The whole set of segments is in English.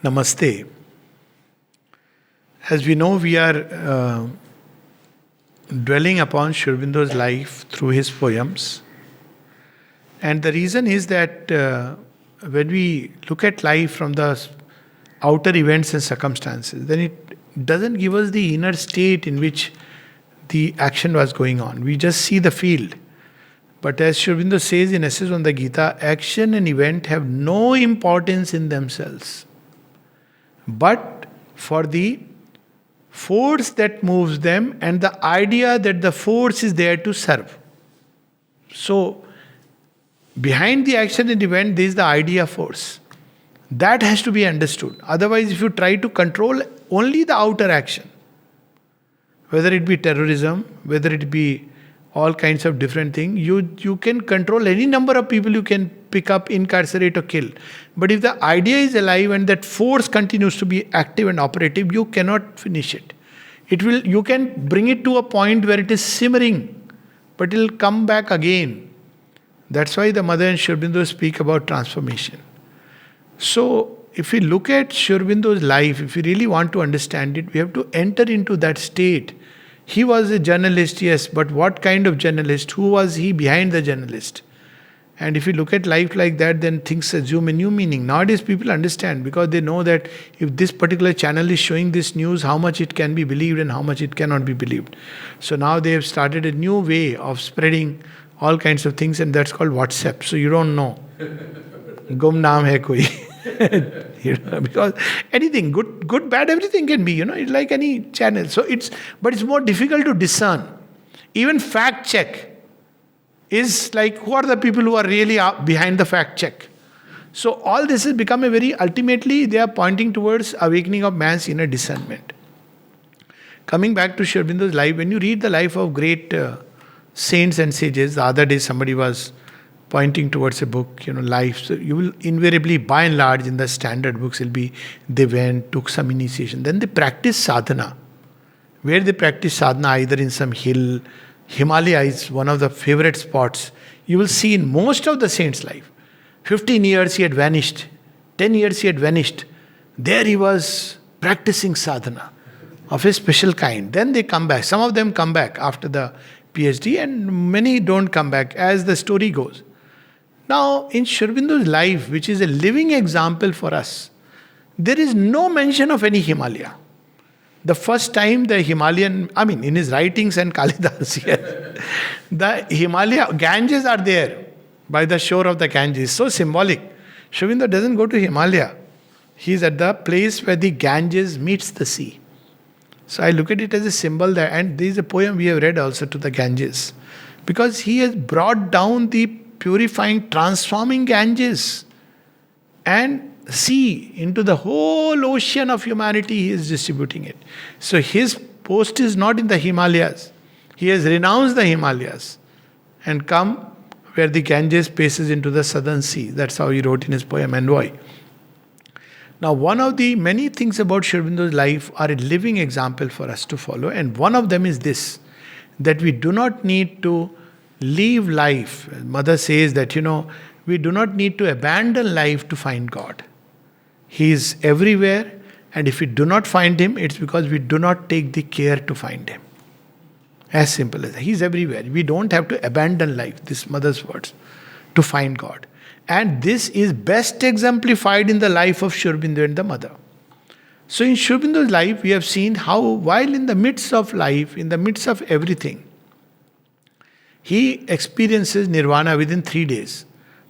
Namaste. As we know, we are dwelling upon Sri Aurobindo's life through his poems. And the reason is that when we look at life from the outer events and circumstances, then it doesn't give us the inner state in which the action was going on. We just see the field. But as Sri Aurobindo says in Essays on the Gita, action and event have no importance in themselves, but for the force that moves them and the idea that the force is there to serve. So, behind the action and event, there is the idea force. That has to be understood. Otherwise, if you try to control only the outer action, whether it be terrorism, whether it be all kinds of different things, you can control any number of people you can pick up, incarcerate or kill. But if the idea is alive and that force continues to be active and operative, you cannot finish it. You can bring it to a point where it is simmering, but it will come back again. That's why the mother and Sri Aurobindo speak about transformation. So, if we look at Sri Aurobindo's life, if we really want to understand it, we have to enter into that state. He was a journalist, yes, but what kind of journalist? Who was he behind the journalist? And if you look at life like that, then things assume a new meaning. Nowadays people understand because they know that if this particular channel is showing this news, how much it can be believed and how much it cannot be believed. So now they have started a new way of spreading all kinds of things, and that's called WhatsApp. So you don't know. Gum naam hai koi. Because anything, good, bad, everything can be, it's like any channel. But it's more difficult to discern. Even fact check is like, who are the people who are really behind the fact check? So all this has become ultimately they are pointing towards awakening of man's inner discernment. Coming back to Sri Aurobindo's life, when you read the life of great saints and sages, the other day somebody was pointing towards a book, life. So you will invariably, by and large, in the standard books, will be they went, took some initiation. Then they practice sadhana. Where they practice sadhana, either in some hill, Himalaya is one of the favorite spots. You will see in most of the saints' life. 15 years he had vanished. 10 years he had vanished. There he was practicing sadhana of a special kind. Then they come back. Some of them come back after the PhD and many don't come back as the story goes. Now, in Sri Aurobindo's life, which is a living example for us, there is no mention of any Himalaya. The first time the Himalayan, in his writings and Kalidas here, the Himalaya, Ganges are there by the shore of the Ganges. So symbolic. Sri Aurobindo doesn't go to Himalaya. He is at the place where the Ganges meets the sea. So I look at it as a symbol there, and there is a poem we have read also to the Ganges. Because he has brought down the purifying, transforming Ganges and sea into the whole ocean of humanity. He is distributing it. So his post is not in the Himalayas. He has renounced the Himalayas and come where the Ganges passes into the southern sea. That's how he wrote in his poem Envoy. Now, one of the many things about Sri Aurobindo's life are a living example for us to follow, and one of them is this, that we do not need to leave life. Mother says that, we do not need to abandon life to find God. He is everywhere, and if we do not find Him, it's because we do not take the care to find Him. As simple as that. He is everywhere. We don't have to abandon life, this mother's words, to find God. And this is best exemplified in the life of Sri Aurobindo and the mother. So in Sri Aurobindo's life, we have seen how while in the midst of life, in the midst of everything, he experiences nirvana within 3 days.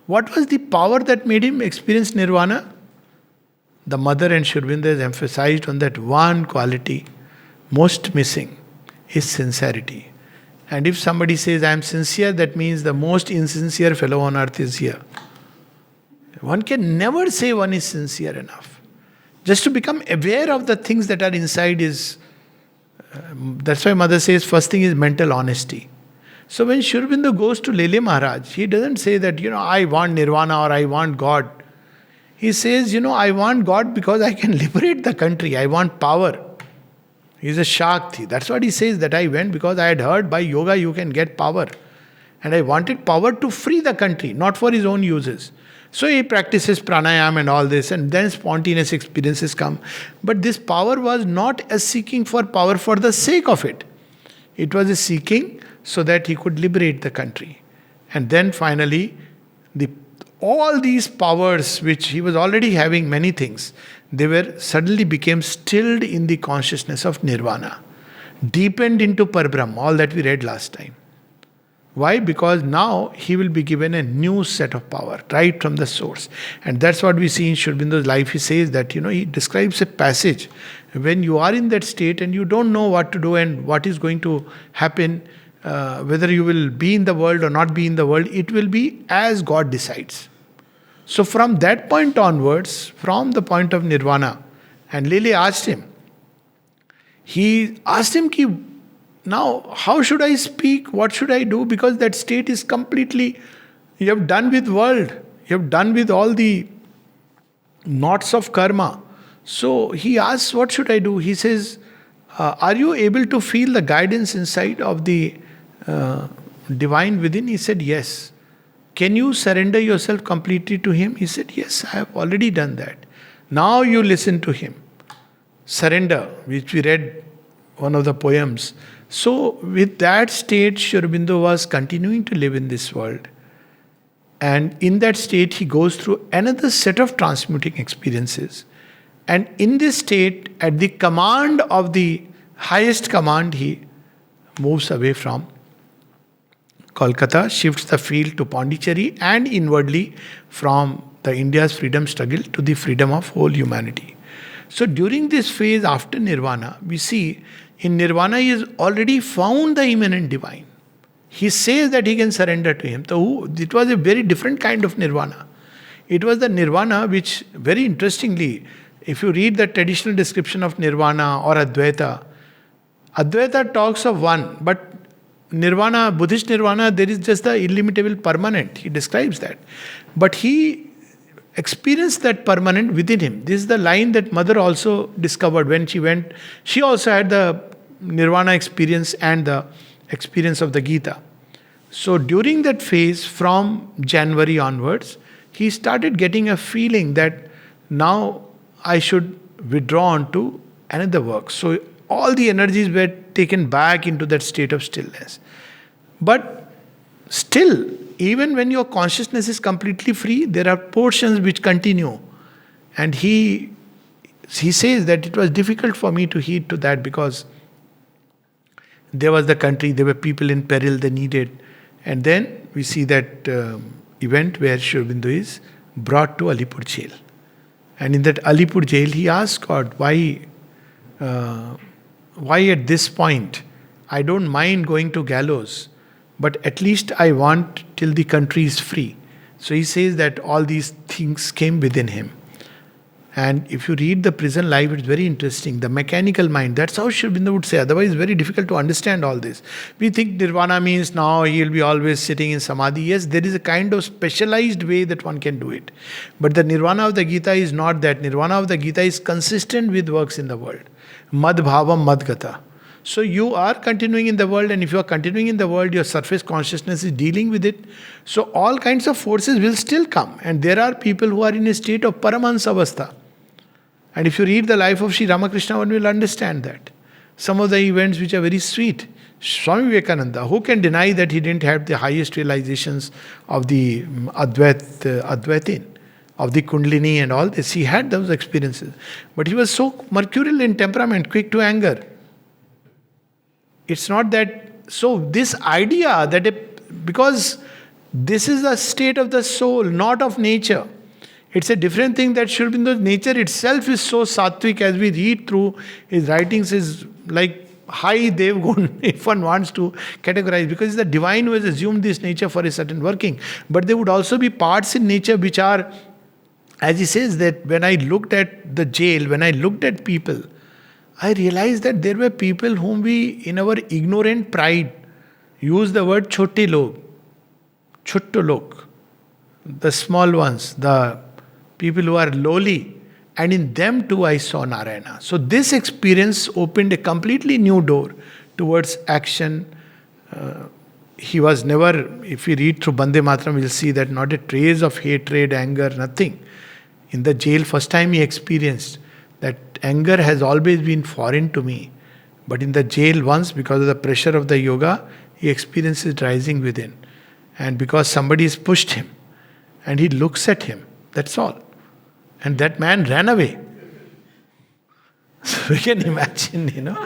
What was the power that made him experience nirvana? The mother and Sri Aurobindo has emphasized on that one quality most missing is sincerity. And if somebody says, I am sincere, that means the most insincere fellow on earth is here. One can never say one is sincere enough. Just to become aware of the things that are inside is, that's why mother says first thing is mental honesty. So when Sri Aurobindo goes to Lele Maharaj, he doesn't say that, I want nirvana or I want God. He says, I want God because I can liberate the country. I want power. He's a Shakti. That's what he says, that I went because I had heard by yoga you can get power. And I wanted power to free the country, not for his own uses. So he practices pranayam and all this, and then spontaneous experiences come. But this power was not a seeking for power for the sake of it. It was a seeking so that he could liberate the country. And then finally, all these powers which he was already having, many things, they were suddenly became stilled in the consciousness of nirvana, deepened into Parbrahm, all that we read last time. Why? Because now he will be given a new set of power right from the source. And that's what we see in Sri Aurobindo's life. He says that, he describes a passage. When you are in that state and you don't know what to do and what is going to happen, whether you will be in the world or not be in the world, it will be as God decides. So from that point onwards, from the point of nirvana, and Lele asked him, Ki, now how should I speak? What should I do? Because that state is completely, you have done with world. You have done with all the knots of karma. So he asks, what should I do? He says, are you able to feel the guidance inside of the divine within? He said, yes. Can you surrender yourself completely to him? He said, yes, I have already done that. Now you listen to him. Surrender, which we read one of the poems. So with that state, Sri Aurobindo was continuing to live in this world. And in that state, he goes through another set of transmuting experiences. And in this state, at the command of the highest command, he moves away from Kolkata, shifts the field to Pondicherry, and inwardly from the India's freedom struggle to the freedom of whole humanity. So during this phase after Nirvana, we see in Nirvana he has already found the immanent divine. He says that he can surrender to him. So it was a very different kind of Nirvana. It was the Nirvana which, very interestingly, if you read the traditional description of Nirvana or Advaita, Advaita talks of one, but Nirvana, Buddhist Nirvana, there is just the illimitable permanent. He describes that. But he experienced that permanent within him. This is the line that Mother also discovered when she went. She also had the Nirvana experience and the experience of the Gita. So during that phase, from January onwards, he started getting a feeling that now I should withdraw onto another work. So all the energies were taken back into that state of stillness. But still, even when your consciousness is completely free, there are portions which continue. And he says that it was difficult for me to heed to that because there was the country, there were people in peril, they needed. And then we see that event where Sri Aurobindo is brought to Alipore jail. And in that Alipore jail, he asked God, why at this point? I don't mind going to gallows, but at least I want till the country is free. So he says that all these things came within him. And if you read the prison life, it's very interesting. The mechanical mind, that's how Sri Aurobindo would say. Otherwise, it's very difficult to understand all this. We think nirvana means now he'll be always sitting in samadhi. Yes, there is a kind of specialized way that one can do it. But the nirvana of the Gita is not that. Nirvana of the Gita is consistent with works in the world. Mad bhavam mad gata. So you are continuing in the world, and if you are continuing in the world, your surface consciousness is dealing with it. So all kinds of forces will still come. And there are people who are in a state of Paramahansa avastha. And if you read the life of Sri Ramakrishna, one will understand that. Some of the events which are very sweet. Swami Vivekananda, who can deny that he didn't have the highest realizations of the Advaitin, of the Kundalini and all this? He had those experiences. But he was so mercurial in temperament, quick to anger. It's not that... So this idea that because this is a state of the soul, not of nature. It's a different thing that Sri Aurobindo's nature itself is so sattvic. As we read through his writings, is like high Dev Gun, if one wants to categorize, because it's the divine who has assumed this nature for a certain working. But there would also be parts in nature which are, as he says, that when I looked at the jail, when I looked at people, I realized that there were people whom we, in our ignorant pride, use the word chote log, chutto log, the small ones, the people who are lowly, and in them too I saw Narayana. So this experience opened a completely new door towards action, he was never, if we read through Bande Mataram, we'll see that not a trace of hatred, anger, nothing. In the jail, first time he experienced that anger has always been foreign to me. But in the jail once, because of the pressure of the yoga, he experiences rising within. And because somebody has pushed him, and he looks at him, that's all. And that man ran away. So we can imagine,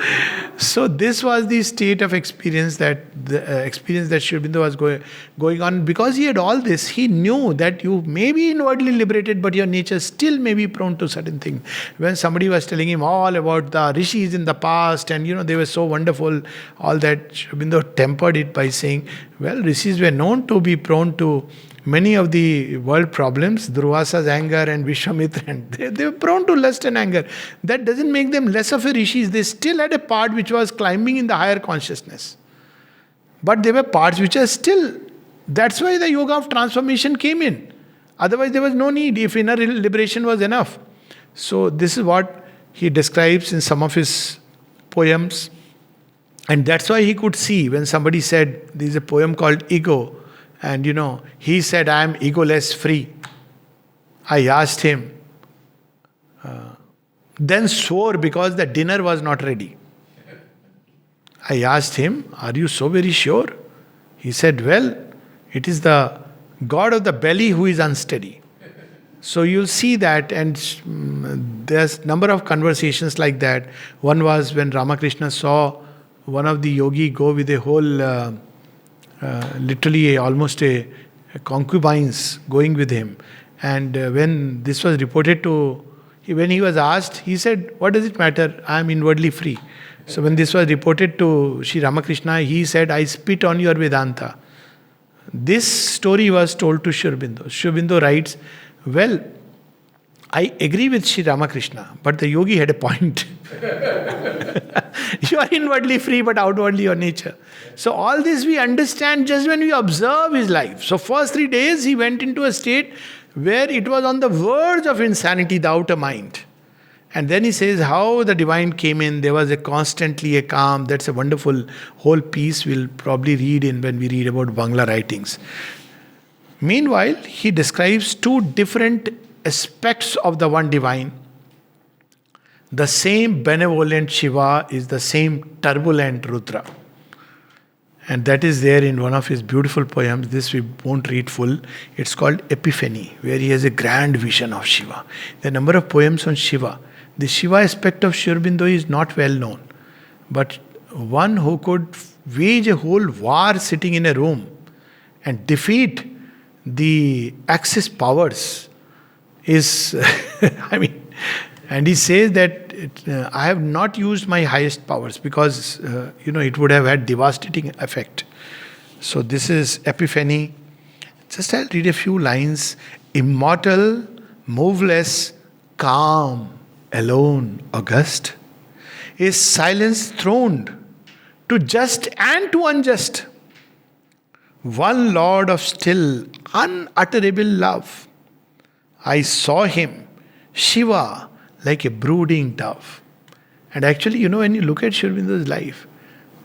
So this was the state of experience that Sri Aurobindo was going on. Because he had all this, he knew that you may be inwardly liberated, but your nature still may be prone to certain things. When somebody was telling him all about the rishis in the past, and they were so wonderful, all that, Sri Aurobindo tempered it by saying, well, rishis were known to be prone to many of the world problems, Durvasa's anger and Vishwamitra, and they were prone to lust and anger. That doesn't make them less of a rishis. They still had a part which was climbing in the higher consciousness. But there were parts which are still. That's why the yoga of transformation came in. Otherwise there was no need if inner liberation was enough. So this is what he describes in some of his poems. And that's why he could see when somebody said, there is a poem called Ego. And he said, I am egoless free. I asked him, then swore because the dinner was not ready. I asked him, are you so very sure? He said, well, it is the God of the belly who is unsteady. So you'll see that, and there's number of conversations like that. One was when Ramakrishna saw one of the yogi go with a whole... literally almost a concubines going with him. And when this was reported to, when he was asked, he said, what does it matter? I am inwardly free. So when this was reported to Sri Ramakrishna, he said, I spit on your Vedanta. This story was told to Sri Aurobindo. Sri Aurobindo writes, well, I agree with Sri Ramakrishna, but the yogi had a point. You are inwardly free, but outwardly your nature. So all this we understand just when we observe his life. So first 3 days he went into a state where it was on the verge of insanity, the outer mind. And then he says how the divine came in. There was constantly a calm. That's a wonderful whole piece we'll probably read in when we read about Bangla writings. Meanwhile, he describes 2 different aspects of the one divine. The same benevolent Shiva is the same turbulent Rudra. And that is there in one of his beautiful poems. This we won't read full. It's called Epiphany, where he has a grand vision of Shiva. There are a number of poems on Shiva. The Shiva aspect of Sri Aurobindo is not well known. But one who could wage a whole war sitting in a room and defeat the Axis powers is, and he says that I have not used my highest powers because, it would have had devastating effect. So this is Epiphany. Just I'll read a few lines. Immortal, moveless, calm, alone, august, is silence throned to just and to unjust. One Lord of still, unutterable love. I saw him, Shiva, like a brooding dove. And actually, when you look at Sri Aurobindo's life,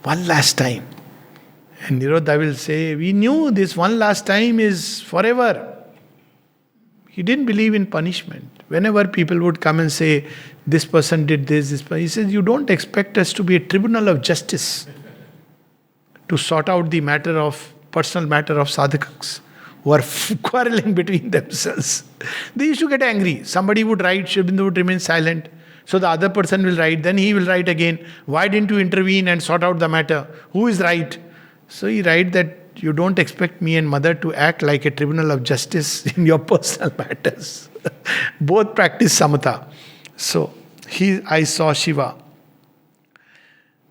one last time, and Nirodha will say, we knew this one last time is forever. He didn't believe in punishment. Whenever people would come and say, this person did this, he says, you don't expect us to be a tribunal of justice to sort out the personal matter of sadhakas who are quarreling between themselves. They used to get angry. Somebody would write, Sri Aurobindo would remain silent. So the other person will write, then he will write again. Why didn't you intervene and sort out the matter? Who is right? So he writes that you don't expect me and mother to act like a tribunal of justice in your personal matters. Both practice samatha. So I saw Shiva.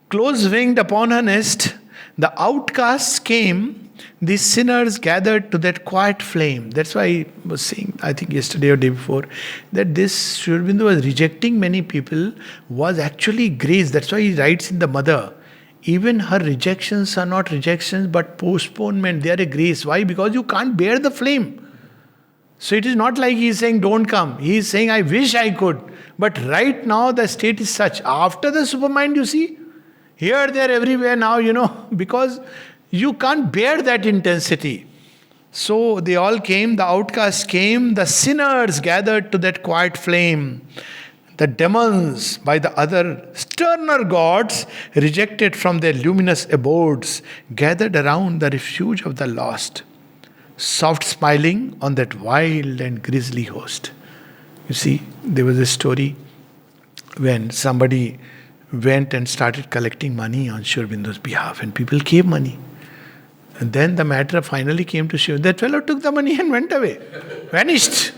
Close winged upon her nest, the outcasts came, the sinners gathered to that quiet flame. That's why I was saying, I think yesterday or day before, that this Sri Aurobindo was rejecting many people was actually grace. That's why he writes in the Mother, even her rejections are not rejections but postponement. They are a grace. Why? Because you can't bear the flame. So it is not like he is saying don't come. He is saying I wish I could. But right now the state is such. After the supermind, you see, here, there, everywhere now, because You can't bear that intensity. So they all came, the outcasts came, the sinners gathered to that quiet flame. The demons, by the other sterner gods, rejected from their luminous abodes, gathered around the refuge of the lost, soft smiling on that wild and grisly host. You see, there was a story when somebody went and started collecting money on Sri Aurobindo's behalf, and people gave money. And then the matter finally came to Sri Aurobindo. That fellow took the money and went away, vanished.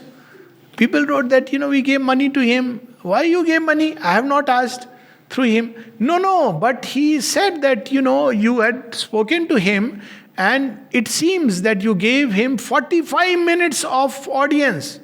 People wrote that, we gave money to him. Why you gave money? I have not asked through him. No, but he said that, you had spoken to him, and it seems that you gave him 45 minutes of audience.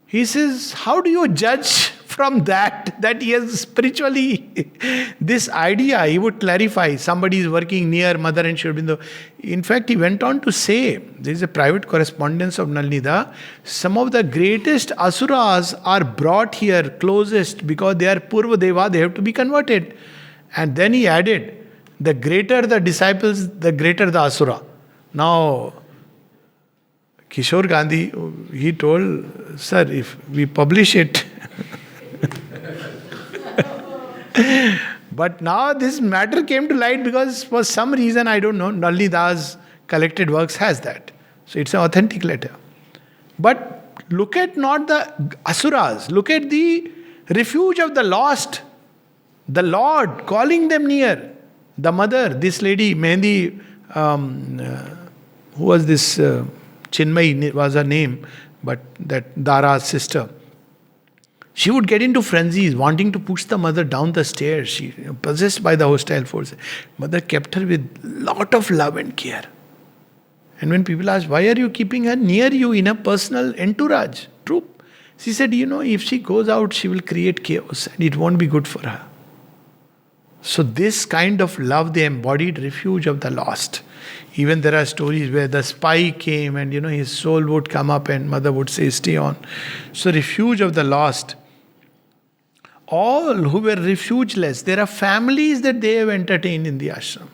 He says, how do you judge from that he has spiritually this idea? He would clarify. Somebody is working near Mother and Sri Aurobindo. In fact, he went on to say, there is a private correspondence of Nalnida, some of the greatest asuras are brought here closest because they are Purva Deva, they have to be converted. And then he added, the greater the disciples, the greater the asura. Now, Kishore Gandhi, he told, sir, if we publish it, but now this matter came to light because for some reason, I don't know, Nalinida's collected works has that. So it's an authentic letter. But look at not the asuras, look at the refuge of the lost, the Lord calling them near. The mother, this lady, Mehendi, who was this... Chinmay was her name, but that Dara's sister. She would get into frenzies, wanting to push the mother down the stairs. She possessed by the hostile force. Mother kept her with lot of love and care. And when people asked, why are you keeping her near you in a personal entourage, troop? She said, if she goes out, she will create chaos and it won't be good for her. So this kind of love, they embodied refuge of the lost. Even there are stories where the spy came and his soul would come up and mother would say, stay on. So refuge of the lost. All who were refugeless, there are families that they have entertained in the ashram.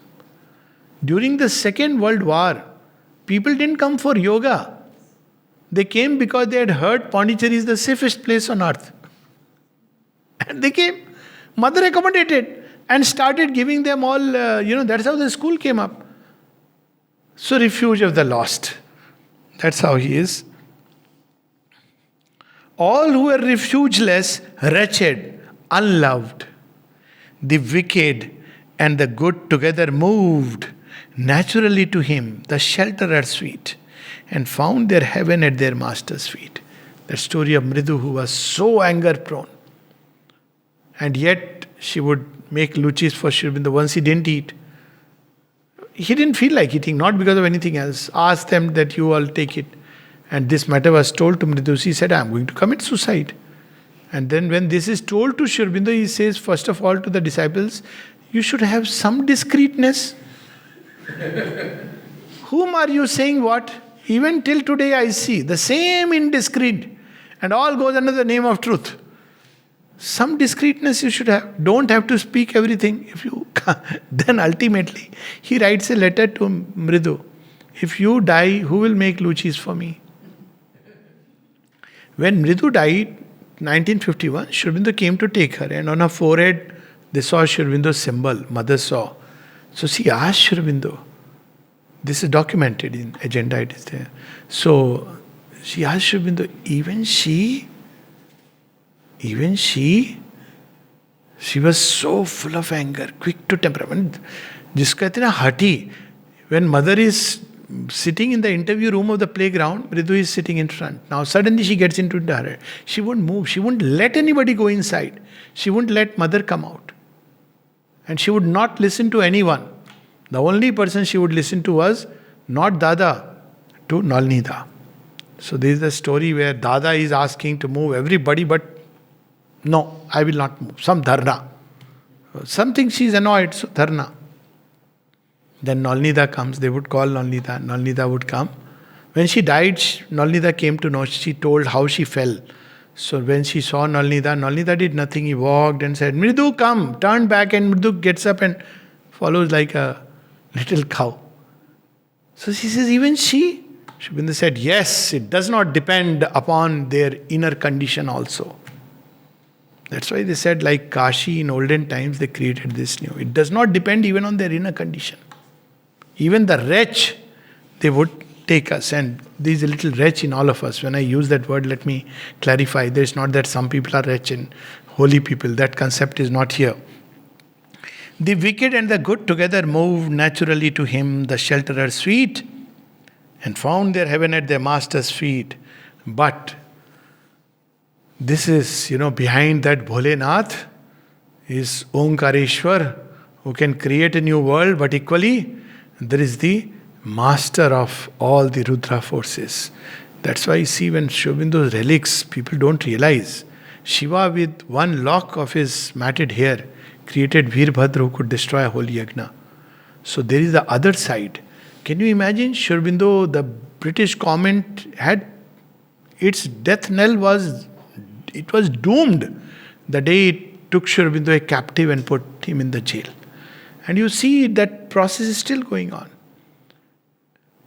During the Second World War, people didn't come for yoga. They came because they had heard Pondicherry is the safest place on earth. And they came. Mother accommodated and started giving them all, that's how the school came up. So refuge of the lost. That's how he is. All who are refugeless, wretched, unloved, the wicked and the good together moved naturally to him, the shelterer sweet, and found their heaven at their master's feet. That story of Mridu, who was so anger prone. And yet she would make luchis for Sri Aurobindo. Once he didn't eat. He didn't feel like eating, not because of anything else. Asked them that you all take it. And this matter was told to Mridu. He said, I am going to commit suicide. And then when this is told to Sri Aurobindo, he says, first of all to the disciples, you should have some discreetness. Whom are you saying what? Even till today I see the same indiscreet. And all goes under the name of truth. Some discreetness you should have. Don't have to speak everything. If you then ultimately, he writes a letter to Mridu. If you die, who will make luchis for me? When Mridu died, 1951, Sri Aurobindo came to take her. And on her forehead, they saw Sri Aurobindo's symbol. Mother saw. So she asked Sri Aurobindo. This is documented in agenda, it is there. So she asked Sri Aurobindo, even she was so full of anger, quick to temperament. Jisko kehte na hati. When mother is sitting in the interview room of the playground, Mridu is sitting in front. Now suddenly she gets into her. She won't move. She won't let anybody go inside. She won't let mother come out. And she would not listen to anyone. The only person she would listen to was not Dada, to Nalnida. So this is the story where Dada is asking to move everybody, but no, I will not move. Some dharna. Something she is annoyed, so dharna. Then Nalnida comes, they would call Nalnida. Nalnida would come. When she died, Nalnida came to know, she told how she fell. So when she saw Nalnida did nothing. He walked and said, Mridu, come. Turned back and Mridu gets up and follows like a little cow. So she says, even she? Sri Aurobindo said, yes, it does not depend upon their inner condition also. That's why they said, like Kashi in olden times, they created this new. It does not depend even on their inner condition. Even the wretch, they would take us. And there is a little wretch in all of us. When I use that word, let me clarify. There is not that some people are wretch and holy people. That concept is not here. The wicked and the good together moved naturally to him, the shelterer sweet, and found their heaven at their master's feet. But this is, behind that Bholenath is Omkareshwar, who can create a new world, but equally there is the master of all the Rudra forces. That's why you see when Sri Aurobindo's relics, people don't realize. Shiva with one lock of his matted hair created Veerbhadra who could destroy a whole yagna. So there is the other side. Can you imagine Sri Aurobindo, the British government had its death knell was doomed the day it took Sri Aurobindo a captive and put him in the jail. And you see that process is still going on.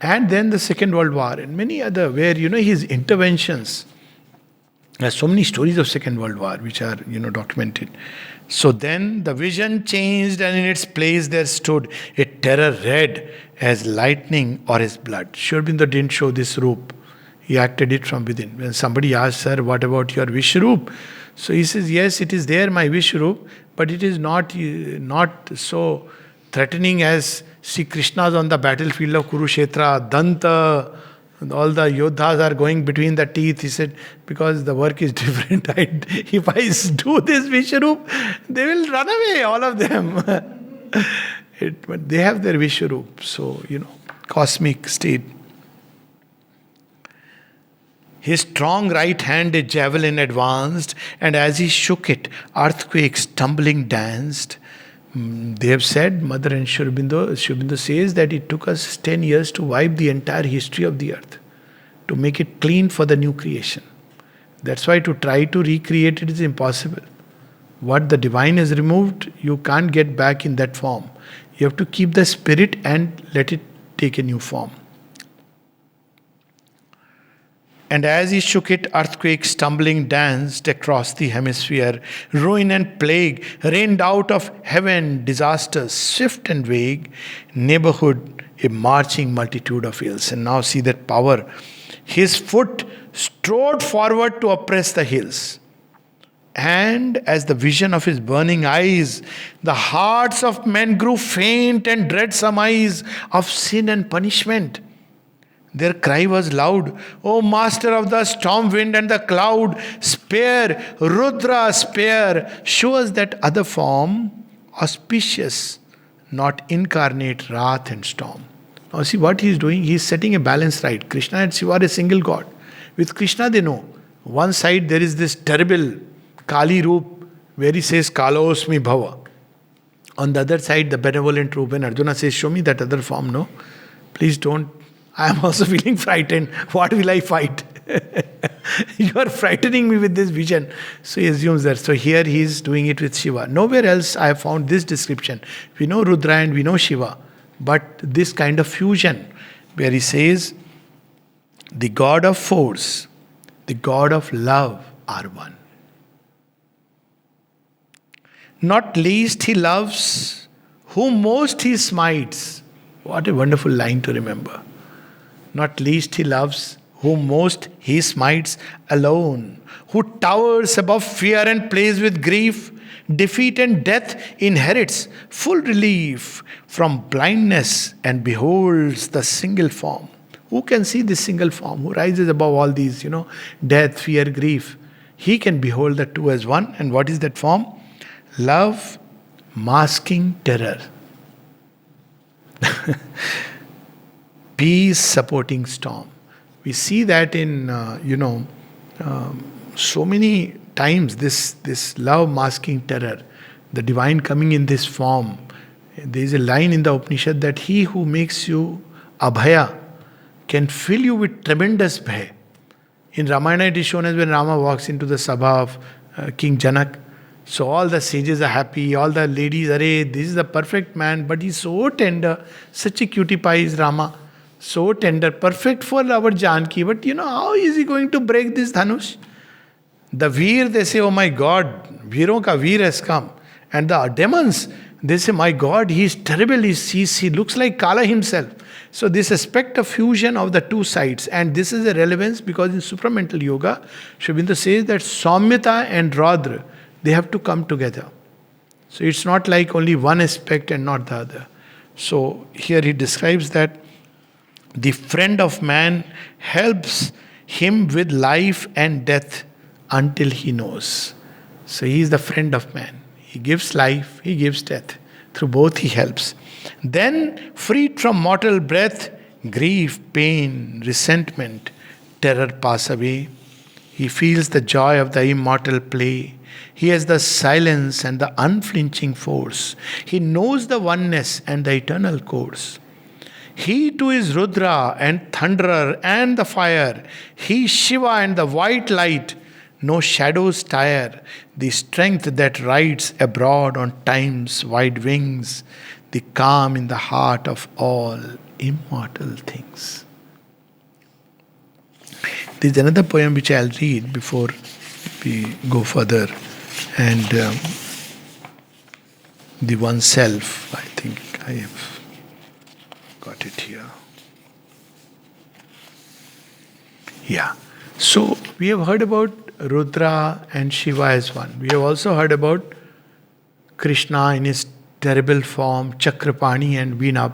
And then the Second World War and many other where, his interventions. There's so many stories of Second World War which are, documented. So then the vision changed and in its place there stood a terror red as lightning or as blood. Sri Aurobindo didn't show this roop. He acted it from within. When somebody asks, sir, what about your Vishwaroop? So he says, yes, it is there, my Vishwaroop, but it is not so threatening as Sri Krishna's on the battlefield of Kurukshetra, Danta, and all the Yodhas are going between the teeth. He said, because the work is different. If I do this Vishwaroop, they will run away, all of them. But they have their Vishwaroop. So, cosmic state. His strong right hand a javelin advanced, and as he shook it, earthquakes tumbling danced. They have said, Mother and Sri Aurobindo says that it took us 10 years to wipe the entire history of the earth, to make it clean for the new creation. That's why to try to recreate it is impossible. What the divine has removed, you can't get back in that form. You have to keep the spirit and let it take a new form. And as he shook it, earthquakes tumbling danced across the hemisphere. Ruin and plague rained out of heaven, disasters swift and vague. Neighborhood, a marching multitude of ills. And now see that power. His foot strode forward to oppress the hills. And as the vision of his burning eyes, the hearts of men grew faint and dread surmise of sin and punishment. Their cry was loud, O master of the storm wind and the cloud, spare, Rudra, spare, show us that other form, auspicious, not incarnate wrath and storm. Now see what he is doing, he is setting a balance right. Krishna and Shiva are a single God. With Krishna they know, one side there is this terrible Kali Roop, where he says, Kalosmi Bhava. On the other side, the benevolent Roop, and Arjuna says, show me that other form, no? Please don't. I am also feeling frightened. What will I fight? You are frightening me with this vision. So he assumes that. So here he is doing it with Shiva. Nowhere else I have found this description. We know Rudra and we know Shiva. But this kind of fusion where he says, the God of force, the God of love are one. Not least he loves, whom most he smites. What a wonderful line to remember. Not least he loves, whom most he smites alone, who towers above fear and plays with grief, defeat and death inherits full relief from blindness and beholds the single form. Who can see this single form, who rises above all these, death, fear, grief? He can behold the two as one. And what is that form? Love masking terror. Peace supporting storm. We see that in, so many times, this love masking terror, the divine coming in this form. There is a line in the Upanishad that he who makes you abhaya can fill you with tremendous bhaya. In Ramayana it is shown as when Rama walks into the sabha of King Janak, So all the sages are happy, all the ladies, array, this is the perfect man, but he's so tender, such a cutie pie is Rama, so tender, perfect for our Janki. But how is he going to break this Dhanush? The Veer, they say, oh my God, Veeron ka Veer has come. And the demons, they say, my God, he is terrible, he looks like Kala himself. So this aspect of fusion of the two sides, and this is a relevance because in supramental yoga, Sri Aurobindo says that Saumyata and Raudra, they have to come together. So it's not like only one aspect and not the other. So here he describes that the friend of man helps him with life and death until he knows. So he is the friend of man. He gives life, he gives death. Through both he helps. Then, freed from mortal breath, grief, pain, resentment, terror pass away. He feels the joy of the immortal play. He has the silence and the unflinching force. He knows the oneness and the eternal course. He too is Rudra and Thunderer and the fire. He Shiva and the white light. No shadows tire. The strength that rides abroad on time's wide wings. The calm in the heart of all immortal things. There is another poem which I'll read before we go further. And the oneself, I think I have got it here. Yeah. So we have heard about Rudra and Shiva as one. We have also heard about Krishna in his terrible form, Chakrapani and Veena,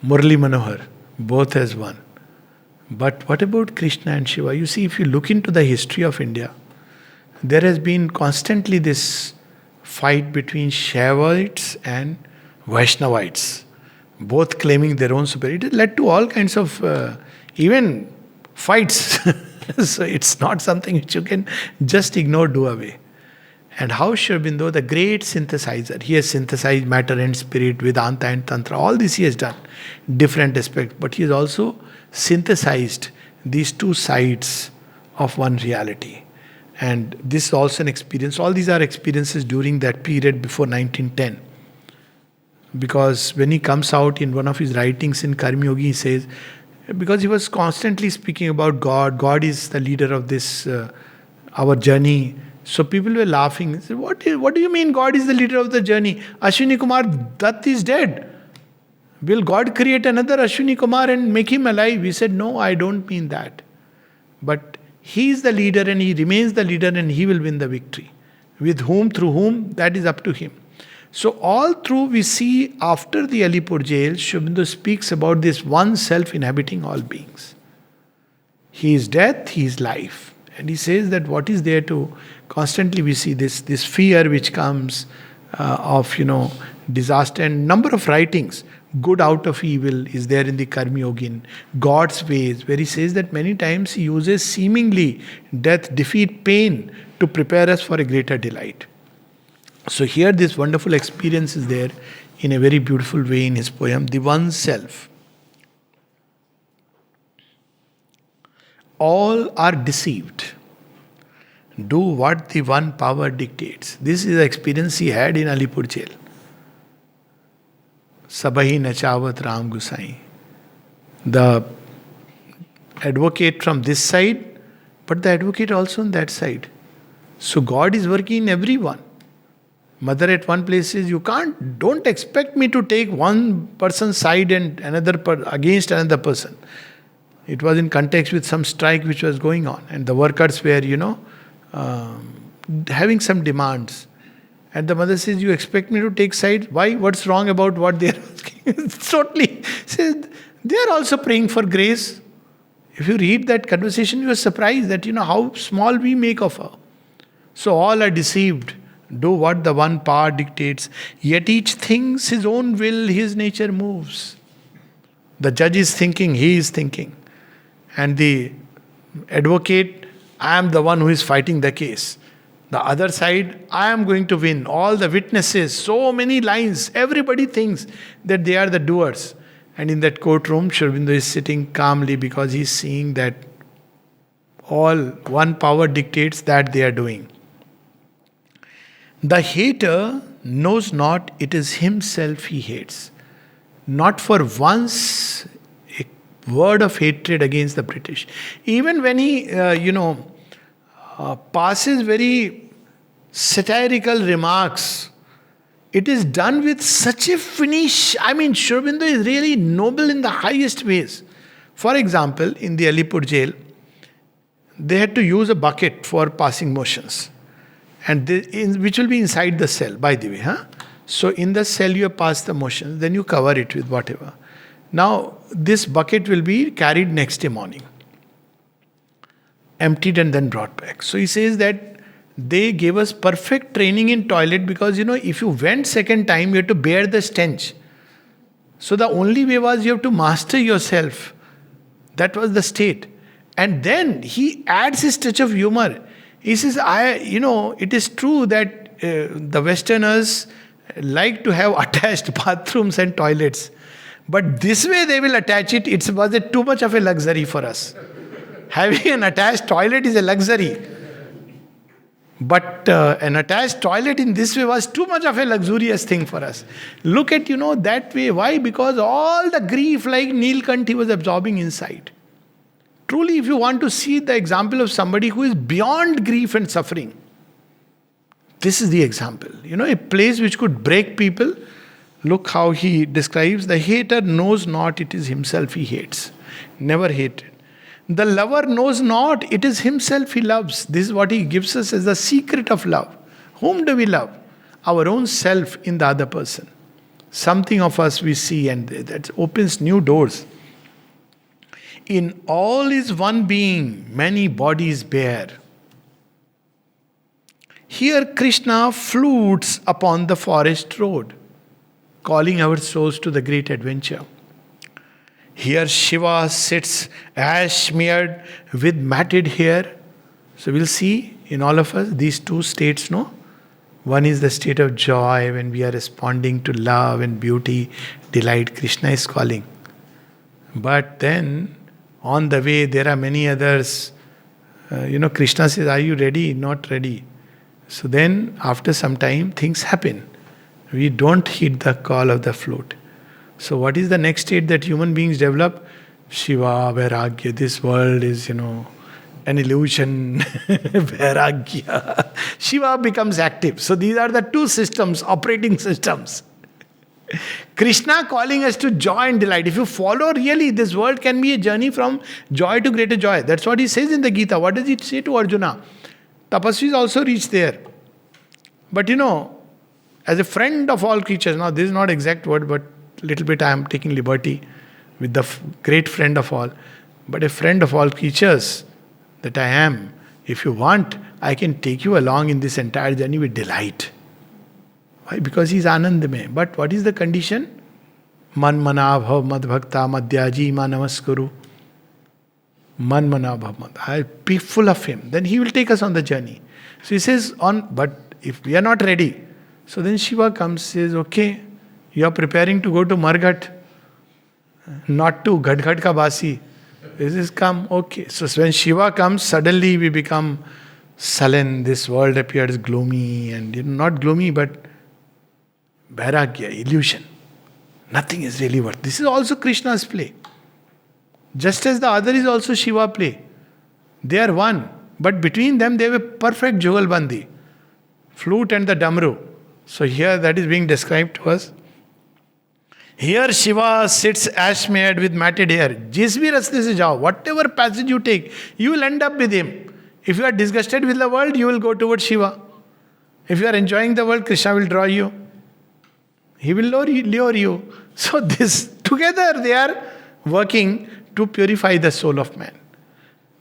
Murli Manohar, both as one. But what about Krishna and Shiva? You see, if you look into the history of India, there has been constantly this fight between Shaivites and Vaishnavites, both claiming their own superiority. It led to all kinds of even fights. So it's not something which you can just ignore, do away. And how Sri Aurobindo, the great synthesizer, he has synthesized matter and spirit, Vedanta and Tantra, all this he has done, different aspects, but he has also synthesized these two sides of one reality. And this is also an experience. All these are experiences during that period before 1910. Because when he comes out in one of his writings in Karma Yogi, he says, because he was constantly speaking about God, God is the leader of this, our journey. So people were laughing. They said, what do you mean God is the leader of the journey? Ashwini Kumar Dutt is dead. Will God create another Ashwini Kumar and make him alive? He said, no, I don't mean that. But he is the leader and he remains the leader and he will win the victory. With whom, through whom, that is up to him. So all through we see after the Alipore jail, Sri Aurobindo speaks about this one self inhabiting all beings. He is death, he is life. And he says that what is there to constantly we see this fear which comes of disaster, and number of writings. Good out of evil is there in the Karma Yogin, God's ways, where he says that many times he uses seemingly death, defeat, pain to prepare us for a greater delight. So here this wonderful experience is there in a very beautiful way in his poem, The One Self. All are deceived. Do what the one power dictates. This is the experience he had in Alipore jail. Sabahi Nachawat Ram Gusai. The advocate from this side, but the advocate also on that side. So God is working in everyone. Mother at one place says, don't expect me to take one person's side and against another person. It was in context with some strike which was going on, and the workers were, having some demands. And the mother says, you expect me to take side? Why? What's wrong about what they are asking? Totally. Says, they are also praying for grace. If you read that conversation, you are surprised that, how small we make of her. So all are deceived. Do what the one power dictates. Yet each thinks his own will, his nature moves. The judge is thinking, he is thinking. And the advocate, I am the one who is fighting the case. The other side, I am going to win. All the witnesses, so many lines, everybody thinks that they are the doers. And in that courtroom, Sri Aurobindo is sitting calmly because he is seeing that all one power dictates that they are doing. The hater knows not it is himself he hates. Not for once a word of hatred against the British. Even when he, passes very satirical remarks, it is done with such a finish. I mean, Sri Aurobindo is really noble in the highest ways. For example, in the Alipore jail, they had to use a bucket for passing motions, and which will be inside the cell, by the way. So in the cell you pass the motions, then you cover it with whatever. Now this bucket will be carried next day morning, emptied and then brought back. So he says that they gave us perfect training in toilet because if you went second time you had to bear the stench. So the only way was you have to master yourself. That was the state. And then he adds his touch of humor. He says, it is true that the Westerners like to have attached bathrooms and toilets. But this way they will attach it. Was it too much of a luxury for us? Having an attached toilet is a luxury. But an attached toilet in this way was too much of a luxurious thing for us. Look at, that way. Why? Because all the grief like Neelkant he was absorbing inside. Truly, if you want to see the example of somebody who is beyond grief and suffering, this is the example. A place which could break people. Look how he describes, the hater knows not it is himself he hates. Never hated. The lover knows not it is himself he loves. This is what he gives us as the secret of love. Whom do we love? Our own self in the other person. Something of us we see, and that opens new doors. In all is one being, many bodies bear. Here Krishna flutes upon the forest road, calling our souls to the great adventure. Here Shiva sits ash smeared with matted hair. So we'll see in all of us these two states, no? One is the state of joy when we are responding to love and beauty, delight. Krishna is calling. But then on the way there are many others. Krishna says, are you ready? Not ready. So then after some time things happen. We don't heed the call of the flute. So what is the next state that human beings develop? Shiva, Vairagya. This world is, an illusion. Vairagya. Shiva becomes active. So these are the two systems, operating systems. Krishna calling us to joy and delight. If you follow really, this world can be a journey from joy to greater joy. That's what he says in the Gita. What does it say to Arjuna? Tapasvis also reach there. But as a friend of all creatures, now this is not exact word, but little bit I am taking liberty with the great friend of all. But a friend of all creatures that I am, if you want, I can take you along in this entire journey with delight. Why? Because he is Anandamay. But what is the condition? Man mana bhav mad bhakta madhyaji ma namaskuru. Man mana bhav mad. I be full of him. Then he will take us on the journey. So he says, but if we are not ready, so then Shiva comes, says, okay, you are preparing to go to Marghat, not to Ghadghat ka Basi. This is come, okay. So when Shiva comes, suddenly we become sullen. This world appears gloomy, and not gloomy, but Vairagya, illusion. Nothing is really worth. This is also Krishna's play. Just as the other is also Shiva play. They are one, but between them they have a perfect jugalbandi. Flute and the damru. So here that is being described to us. Here Shiva sits ash-smeared with matted hair. Jis bhi raste se jao, whatever passage you take, you will end up with him. If you are disgusted with the world, you will go towards Shiva. If you are enjoying the world, Krishna will draw you. He will lure you. So this, together they are working to purify the soul of man.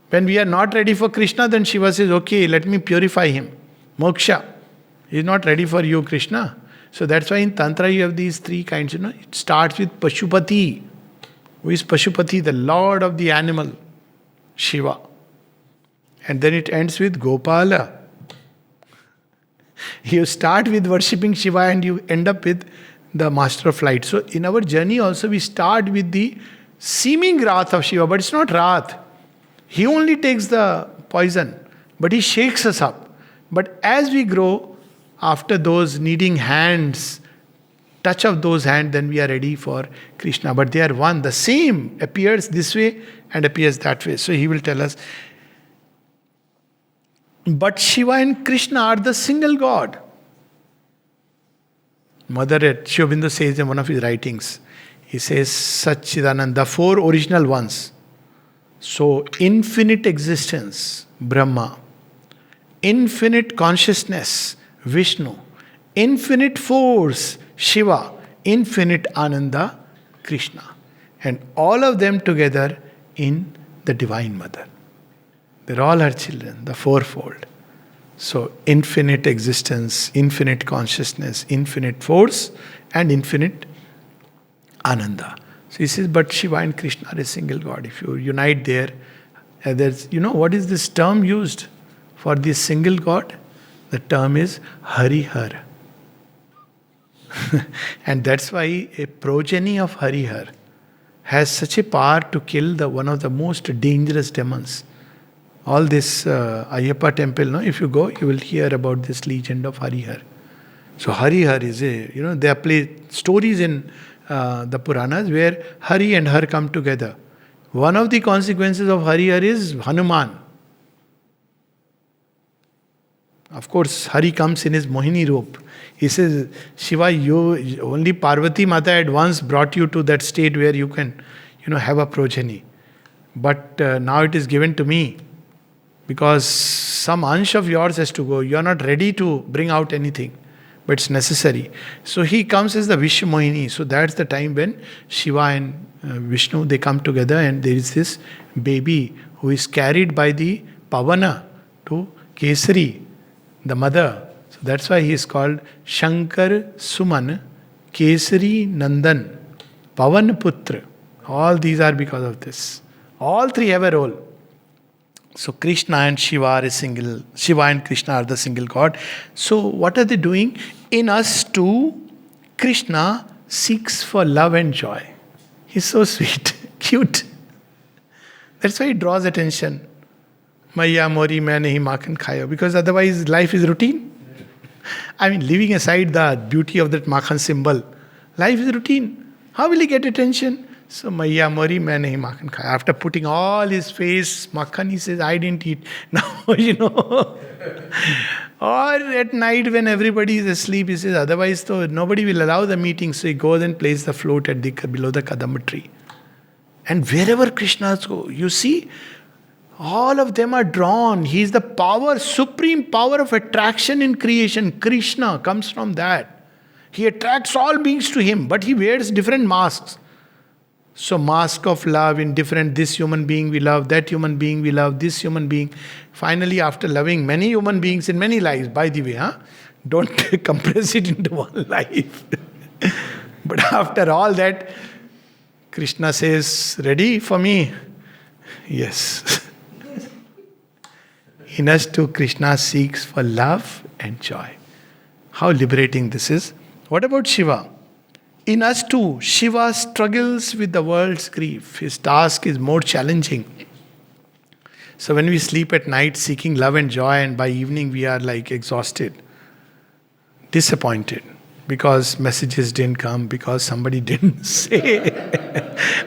When we are not ready for Krishna, then Shiva says, okay, let me purify him. Moksha. He is not ready for you, Krishna. So that's why in Tantra you have these three kinds. It starts with Pashupati. Who is Pashupati? The Lord of the animal. Shiva. And then it ends with Gopala. You start with worshipping Shiva and you end up with the master of light. So in our journey also we start with the seeming wrath of Shiva, but it's not wrath. He only takes the poison, but he shakes us up. But as we grow, after those needing hands, touch of those hands, then we are ready for Krishna. But they are one. The same appears this way and appears that way. So he will tell us. But Shiva and Krishna are the single God. Mother at Sri Aurobindo says in one of his writings, he says, Satchidananda, the four original ones. So, infinite existence, Brahma. Infinite consciousness, Vishnu. Infinite force, Shiva. Infinite Ananda, Krishna. And all of them together in the Divine Mother. They're all her children, the fourfold. So, infinite existence, infinite consciousness, infinite force, and infinite Ananda. So he says, but Shiva and Krishna are a single God. If you unite there, there's, what is this term used for this single God? The term is Harihar. And that's why a progeny of Harihar has such a power to kill one of the most dangerous demons. All this Ayyappa temple, no? If you go, you will hear about this legend of Harihar. So Harihar is there are stories in the Puranas where Hari and Har come together. One of the consequences of Harihar is Hanuman. Of course, Hari comes in his Mohini roop. He says, Shiva, only Parvati Mata had once brought you to that state where you can, have a progeny. But now it is given to me. Because some ansh of yours has to go. You are not ready to bring out anything. But it's necessary. So he comes as the Vishnu Mohini. So that's the time when Shiva and Vishnu, they come together and there is this baby who is carried by the Pavana to Kesari, the mother. So that's why he is called Shankar Suman Kesari Nandan Pavan Putra. All these are because of this. All three have a role. So Krishna and Shiva are Shiva and Krishna are the single God. So what are they doing? In us too, Krishna seeks for love and joy. He's so sweet, cute. That's why he draws attention. Maya mori main nahi makhan khaya. Because otherwise life is routine. I mean, leaving aside the beauty of that makhan symbol, life is routine. How will he get attention? So, Maya mori main nahi makhan khaya. After putting all his face makhan, he says, I didn't eat. Now, Or at night when everybody is asleep, he says, otherwise though, nobody will allow the meeting. So he goes and plays the flute below the Kadamba tree. And wherever Krishnas go, you see, all of them are drawn. He is the power, supreme power of attraction in creation. Krishna comes from that. He attracts all beings to him, but he wears different masks. So mask of love in different, this human being we love, that human being we love, this human being. Finally, after loving many human beings in many lives, by the way, don't compress it into one life. But after all that, Krishna says, ready for me? Yes. In us too, Krishna seeks for love and joy. How liberating this is. What about Shiva? In us too, Shiva struggles with the world's grief. His task is more challenging. So when we sleep at night seeking love and joy, and by evening we are like exhausted, disappointed, because messages didn't come, because somebody didn't say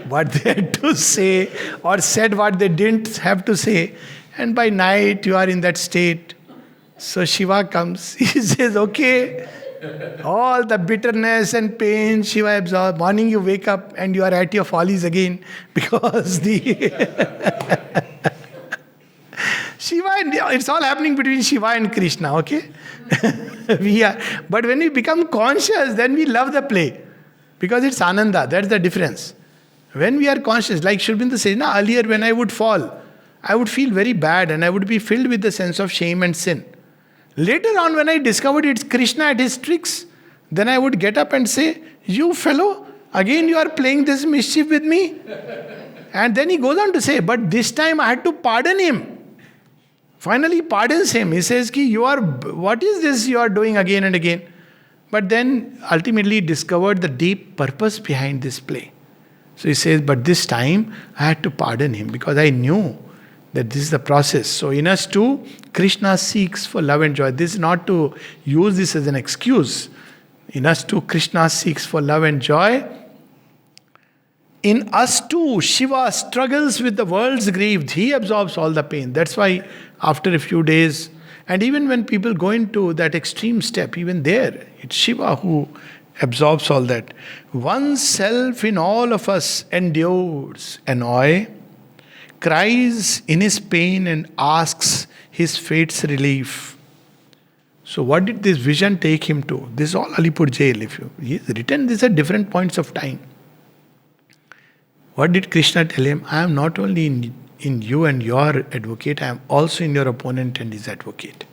what they had to say, or said what they didn't have to say. And by night you are in that state. So Shiva comes, he says, okay, all the bitterness and pain Shiva absorbs. Morning you wake up and you are at your follies again, because Shiva and it's all happening between Shiva and Krishna, okay? But when we become conscious, then we love the play, because it's Ananda. That's the difference. When we are conscious, like Sri Aurobindo says, earlier when I would fall, I would feel very bad and I would be filled with the sense of shame and sin. Later on, when I discovered it's Krishna at his tricks, then I would get up and say, you fellow, again you are playing this mischief with me. And then he goes on to say, but this time I had to pardon him. Finally, he pardons him. He says, what is this you are doing again and again? But then ultimately discovered the deep purpose behind this play. So he says, but this time I had to pardon him, because I knew That this is the process. So in us too, Krishna seeks for love and joy. This is not to use this as an excuse. In us too, Krishna seeks for love and joy. In us too, Shiva struggles with the world's grief. He absorbs all the pain. That's why after a few days, and even when people go into that extreme step, even there, it's Shiva who absorbs all that. One self in all of us endures annoy, cries in his pain and asks his fate's relief. So what did this vision take him to? This is all Alipore jail. He has written this at different points of time. What did Krishna tell him? I am not only in you and your advocate, I am also in your opponent and his advocate.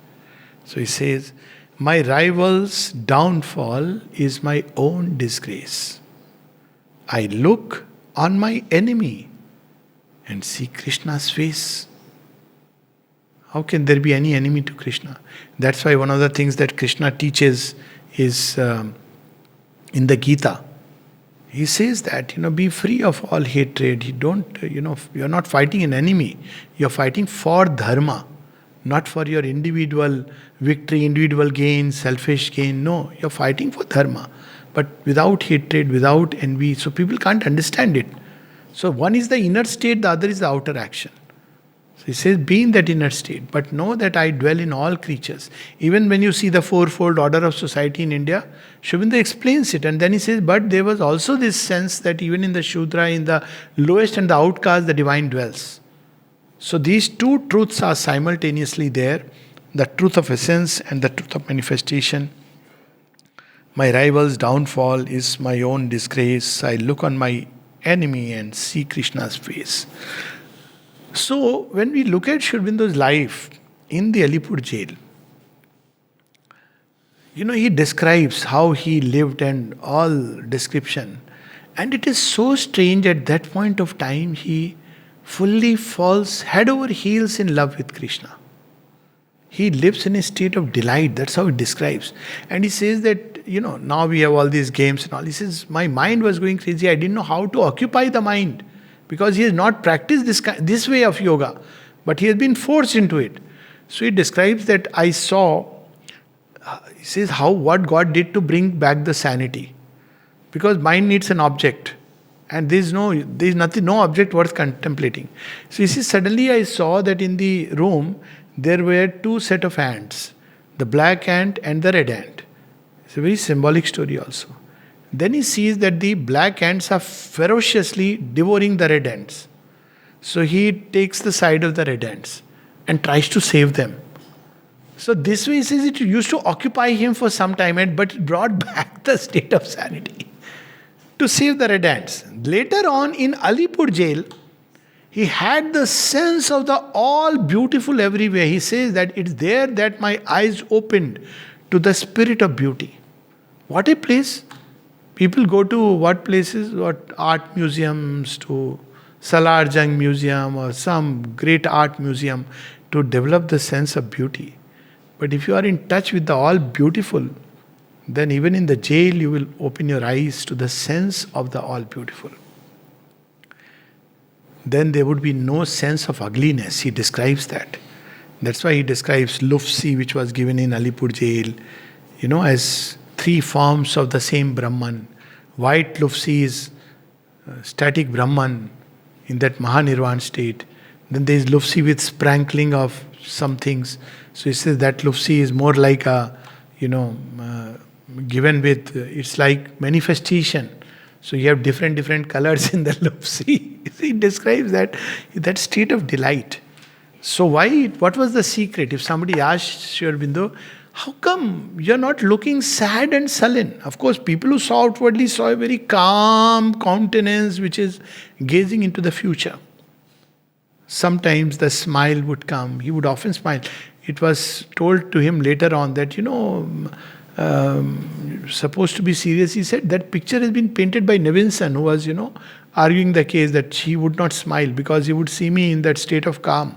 So he says, my rival's downfall is my own disgrace. I look on my enemy and see Krishna's face. How can there be any enemy to Krishna? That's why one of the things that Krishna teaches is in the Gita. He says that, be free of all hatred. You're not fighting an enemy. You're fighting for dharma, not for your individual victory, individual gain, selfish gain. No, you're fighting for dharma, but without hatred, without envy. So people can't understand it. So one is the inner state, the other is the outer action. So he says, be in that inner state, but know that I dwell in all creatures. Even when you see the fourfold order of society in India, Sri Aurobindo explains it, and then he says, but there was also this sense that even in the Shudra, in the lowest and the outcast, the divine dwells. So these two truths are simultaneously there, the truth of essence and the truth of manifestation. My rival's downfall is my own disgrace. I look on my enemy and see Krishna's face. So when we look at Sri Aurobindo's life in the Alipore jail, he describes how he lived and all description. And it is so strange, at that point of time, he fully falls head over heels in love with Krishna. He lives in a state of delight. That's how he describes. And he says that, now we have all these games and all. He says, my mind was going crazy. I didn't know how to occupy the mind because he has not practiced this way of yoga, but he has been forced into it. So he describes that I saw, he says, what God did to bring back the sanity. Because mind needs an object. And there is no object worth contemplating. So he says, suddenly I saw that in the room, there were two set of ants, the black ant and the red ant. It's a very symbolic story also. Then he sees that the black ants are ferociously devouring the red ants. So he takes the side of the red ants and tries to save them. So this way he says it used to occupy him for some time, but it brought back the state of sanity to save the red ants. Later on in Alipore jail, he had the sense of the all beautiful everywhere. He says that it's there that my eyes opened to the spirit of beauty. What a place! People go to what places? What art museums, to Salarjung Museum or some great art museum to develop the sense of beauty. But if you are in touch with the all beautiful, then even in the jail you will open your eyes to the sense of the all beautiful. Then there would be no sense of ugliness. He describes that. That's why he describes Lufsi, which was given in Alipore jail, as three forms of the same Brahman. White Lufsi is static Brahman in that Mahanirvan state. Then there is Lufsi with sprinkling of some things. So he says that Lufsi is more like a, given with, it's like manifestation. So you have different colors in the Lufsi. He describes that state of delight. So what was the secret? If somebody asked Sri Aurobindo, how come you're not looking sad and sullen? Of course, people who saw outwardly saw a very calm countenance which is gazing into the future. Sometimes the smile would come. He would often smile. It was told to him later on that, supposed to be serious. He said that picture has been painted by Nevinson, who was, arguing the case that he would not smile because he would see me in that state of calm.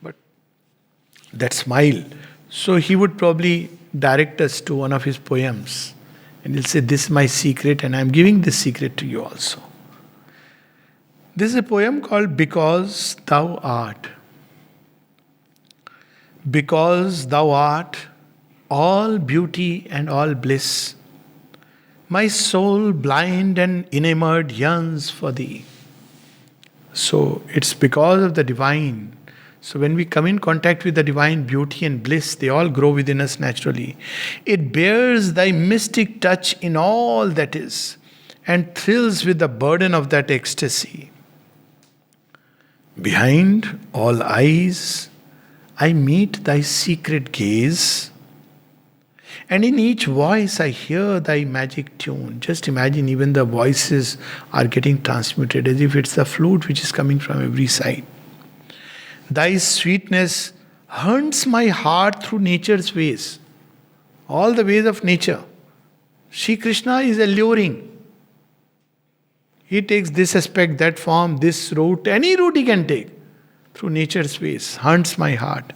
But that smile. So he would probably direct us to one of his poems. And he'll say, this is my secret and I'm giving this secret to you also. This is a poem called Because Thou Art. Because thou art all beauty and all bliss, my soul blind and enamored yearns for thee. So it's because of the divine. So when we come in contact with the divine beauty and bliss, they all grow within us naturally. It bears thy mystic touch in all that is, and thrills with the burden of that ecstasy. Behind all eyes, I meet thy secret gaze, and in each voice I hear thy magic tune. Just imagine, even the voices are getting transmuted as if it's the flute which is coming from every side. Thy sweetness haunts my heart through nature's ways, all the ways of nature. Sri Krishna is alluring. He takes this aspect, that form, this route, any route he can take through nature's ways, haunts my heart.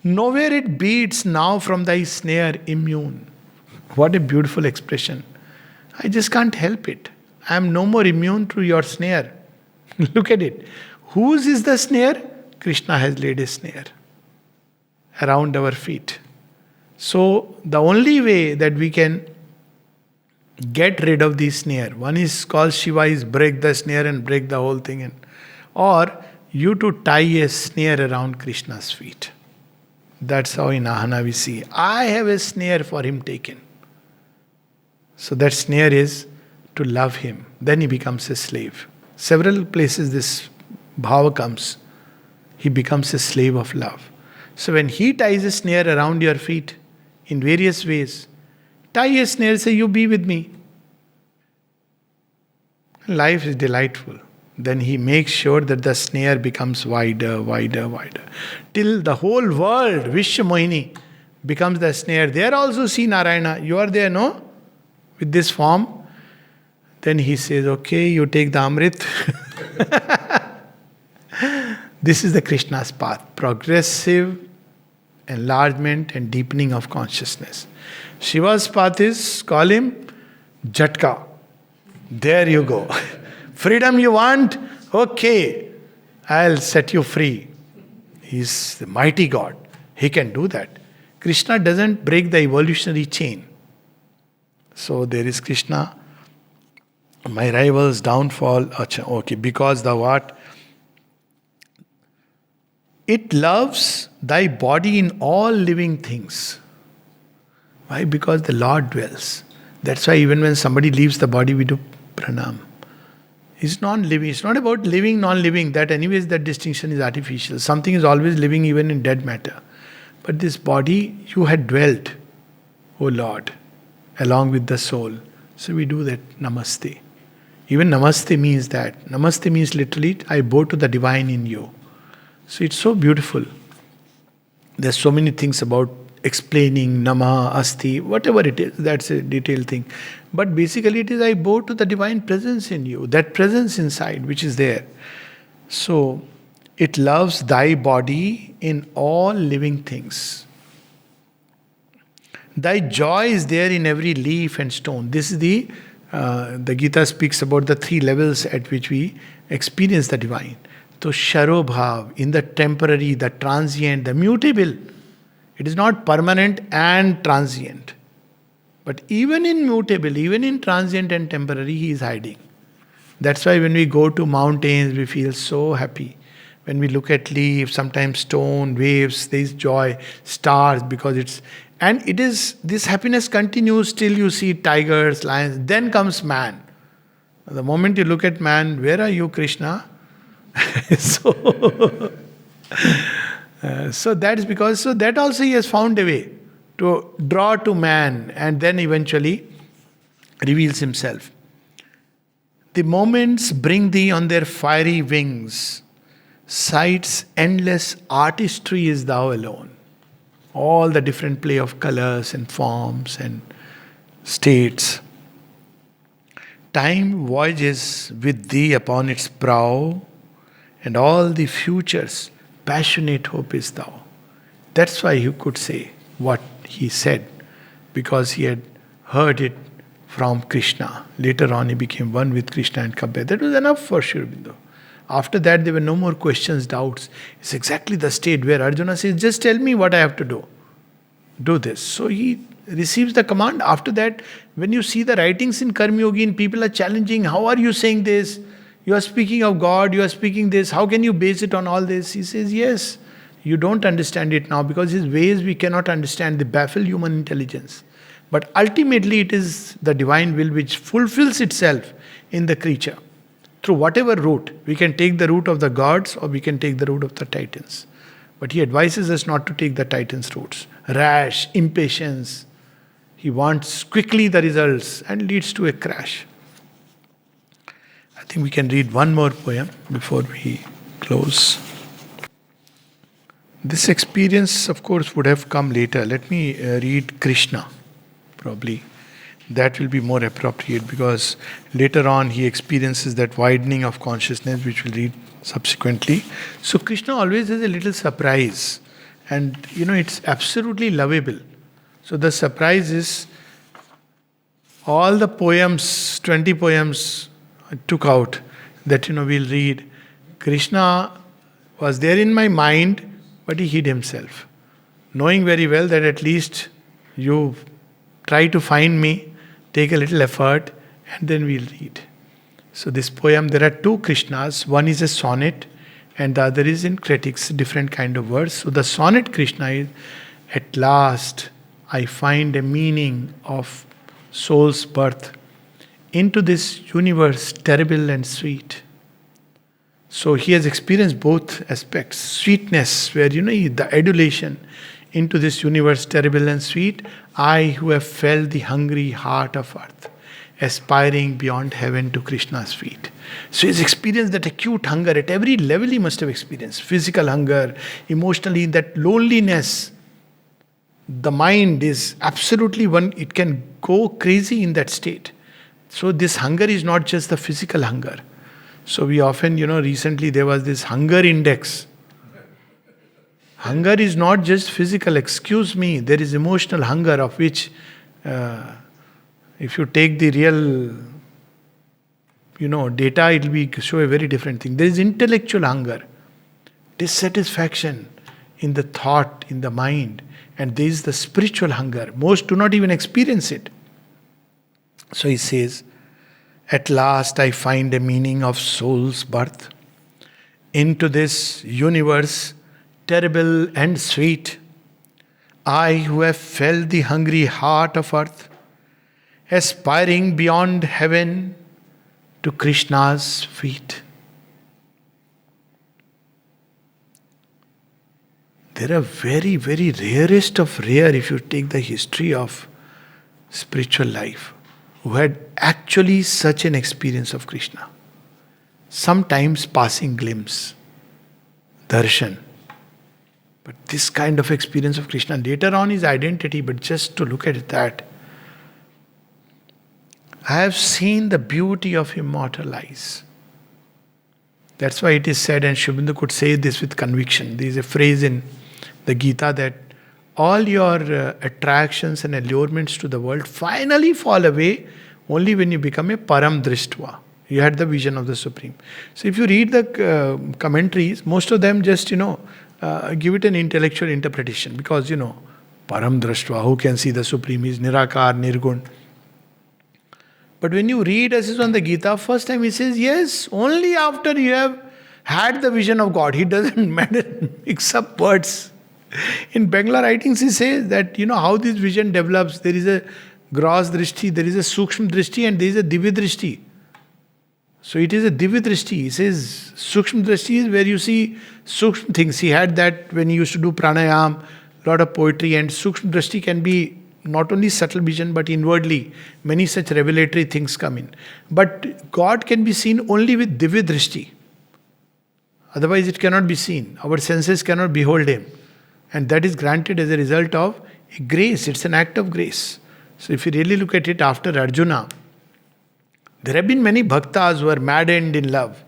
Nowhere it beats now from thy snare immune. What a beautiful expression. I just can't help it. I am no more immune to your snare. Look at it. Whose is the snare? Krishna has laid a snare around our feet. So the only way that we can get rid of the snare, one is called Shiva, is break the snare and break the whole thing, or you to tie a snare around Krishna's feet. That's how in Ahana we see, I have a snare for him taken. So that snare is to love him. Then he becomes a slave. Several places this bhava comes. He becomes a slave of love. So when he ties a snare around your feet in various ways, tie a snare, say, you be with me. Life is delightful. Then he makes sure that the snare becomes wider, wider, wider. Till the whole world, Vishwamohini, becomes the snare. There also see Narayana. You are there, no? With this form. Then he says, okay, you take the Amrit. This is the Krishna's path. Progressive enlargement and deepening of consciousness. Shiva's path is, call him Jatka. There you go. Freedom you want? Okay, I'll set you free. He's the mighty God. He can do that. Krishna doesn't break the evolutionary chain. So there is Krishna, my rival's downfall. Okay, because thou art. It loves thy body in all living things. Why? Because the Lord dwells. That's why even when somebody leaves the body, we do pranam. It's non-living. It's not about living, non-living. That anyways, that distinction is artificial. Something is always living even in dead matter. But this body, you had dwelt, O Lord, along with the soul. So we do that namaste. Even namaste means that. Namaste means literally, I bow to the divine in you. So it's so beautiful. There's so many things about explaining Nama, Asti, whatever it is, that's a detailed thing. But basically it is I bow to the divine presence in you, that presence inside which is there. So it loves thy body in all living things. Thy joy is there in every leaf and stone. This is the Gita speaks about the three levels at which we experience the divine. So Sharobhav, in the temporary, the transient, the mutable. It is not permanent and transient. But even in mutable, even in transient and temporary, he is hiding. That's why when we go to mountains, we feel so happy. When we look at leaves, sometimes stone, waves, there is joy, stars, because it's... And it is, this happiness continues till you see tigers, lions. Then comes man. The moment you look at man, where are you, Krishna? So that is because, so that also he has found a way to draw to man and then eventually reveals himself. The moments bring thee on their fiery wings. Sight's endless artistry is thou alone. All the different play of colors and forms and states. Time voyages with thee upon its prow, and all the futures passionate hope is thou. That's why he could say what he said, because he had heard it from Krishna. Later on he became one with Krishna and Kabir. That was enough for Sri Aurobindo. After that, there were no more questions, doubts. It's exactly the state where Arjuna says, just tell me what I have to do. Do this. So he receives the command. After that, when you see the writings in Karma Yogi, and people are challenging, how are you saying this? You are speaking of God, you are speaking this, how can you base it on all this? He says, yes, you don't understand it now because his ways we cannot understand, they baffle human intelligence. But ultimately it is the divine will which fulfills itself in the creature. Through whatever route, we can take the route of the gods or we can take the route of the titans. But he advises us not to take the titans' routes. Rash, impatience. He wants quickly the results and leads to a crash. I think we can read one more poem before we close. This experience, of course, would have come later. Let me read Krishna, probably. That will be more appropriate because later on he experiences that widening of consciousness, which we'll read subsequently. So Krishna always has a little surprise, and it's absolutely lovable. So the surprise is all the poems, 20 poems I took out that we'll read. Krishna was there in my mind, but he hid himself, knowing very well that at least you try to find me, take a little effort, and then we'll read. So this poem, there are two Krishnas. One is a sonnet and the other is in critics, different kind of verse. So the sonnet Krishna is, at last I find a meaning of soul's birth into this universe terrible and sweet. So he has experienced both aspects. Sweetness, where the adulation into this universe terrible and sweet. I who have felt the hungry heart of earth, aspiring beyond heaven to Krishna's feet. So he's experienced that acute hunger at every level. He must have experienced physical hunger, emotionally, that loneliness. The mind is absolutely one, it can go crazy in that state. So this hunger is not just the physical hunger. So we often, recently there was this hunger index. Hunger is not just physical, excuse me, there is emotional hunger of which, if you take the real, data, it will show a very different thing. There is intellectual hunger, dissatisfaction in the thought, in the mind, and there is the spiritual hunger. Most do not even experience it. So he says, at last I find a meaning of soul's birth into this universe terrible and sweet. I who have felt the hungry heart of earth, aspiring beyond heaven to Krishna's feet. There are very, very rarest of rare, if you take the history of spiritual life, who had actually such an experience of Krishna. Sometimes passing glimpse, darshan. But this kind of experience of Krishna, later on his identity, but just to look at that, I have seen the beauty of immortal eyes. That's why it is said, and Sri Aurobindo could say this with conviction. There is a phrase in the Gita that all your attractions and allurements to the world finally fall away only when you become a param drishtva. You had the vision of the Supreme. So if you read the commentaries, most of them just, give it an intellectual interpretation because, param drishtva, who can see the Supreme, is nirakar, nirgun. But when you read as is on the Gita, first time he says, yes, only after you have had the vision of God. He doesn't mix up words. In Bangla writings, he says that, how this vision develops. There is a gross drishti, there is a sukshma drishti, and there is a divya drishti. So it is a divya drishti. He says sukshma drishti is where you see sukshma things. He had that when he used to do pranayam, lot of poetry, and sukshma drishti can be not only subtle vision but inwardly. Many such revelatory things come in. But God can be seen only with divya drishti. Otherwise it cannot be seen. Our senses cannot behold Him. And that is granted as a result of a grace. It's an act of grace. So if you really look at it after Arjuna, there have been many bhaktas who are maddened in love.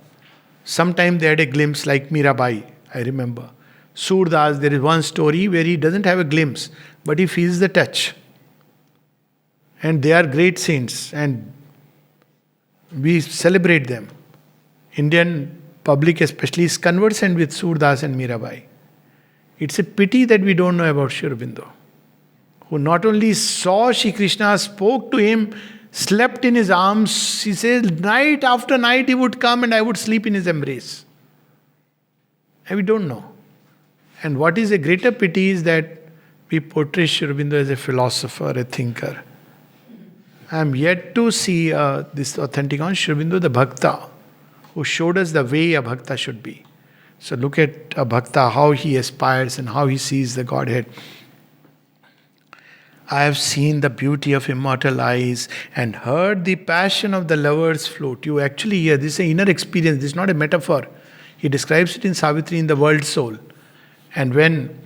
Sometimes they had a glimpse like Mirabai, I remember. Surdas, there is one story where he doesn't have a glimpse, but he feels the touch. And they are great saints and we celebrate them. Indian public especially is conversant with Surdas and Mirabai. It's a pity that we don't know about Sri Aurobindo, who not only saw Sri Krishna, spoke to him, slept in his arms. He says, night after night he would come and I would sleep in his embrace. And we don't know. And what is a greater pity is that we portray Sri Aurobindo as a philosopher, a thinker. I am yet to see this authentic on Sri Aurobindo, the Bhakta, who showed us the way a Bhakta should be. So look at a Bhakta, how he aspires and how he sees the Godhead. I have seen the beauty of immortal eyes and heard the passion of the lovers float. You actually hear, this is an inner experience, this is not a metaphor. He describes it in Savitri in the world soul. And when